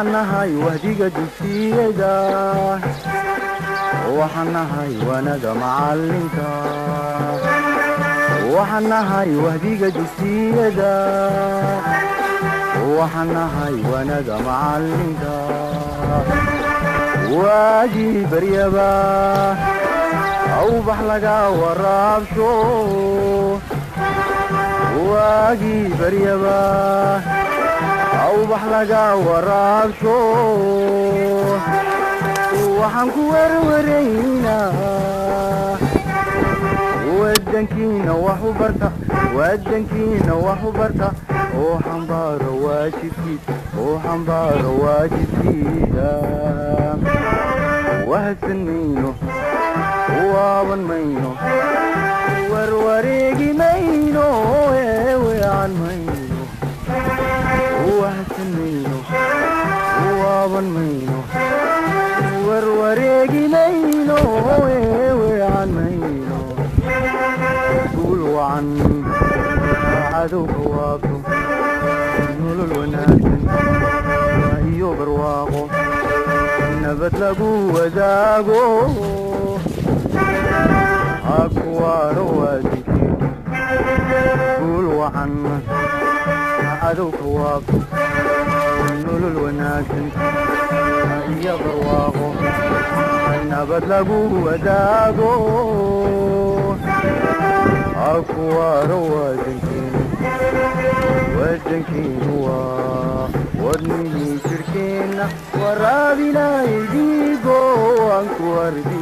waxanahay wahdiga dugsiyada waxanahay wanaga macalinka waxanahay wahdiga dugsiyada waxanahay wanaga macalinka waagii baryaba awbax laga waraabsho waagii baryaba awbax laga waraabsho waxaan ku warwaraynaa wadankiina wax u barta wadankiina wax u barta oo xambaaro waajibkiisa wahadsan mayno waaban mayno warwareegi mayno weecan mayno wahadsan mayno waaban mayno warwareegi mayno weecan mayno guul wacan cadowka waabto nolol wanaagsan iyo barwaaqo nabad lagu wadaago akuwaaro waadinkiin guul wacan cadowka waabto nolol wanaagsan iyo barwaaqo nabad lagu wadaago akuwaaro wadankiin waa wadnihii jirkeenna waraabinay dhiigo aan ku ardi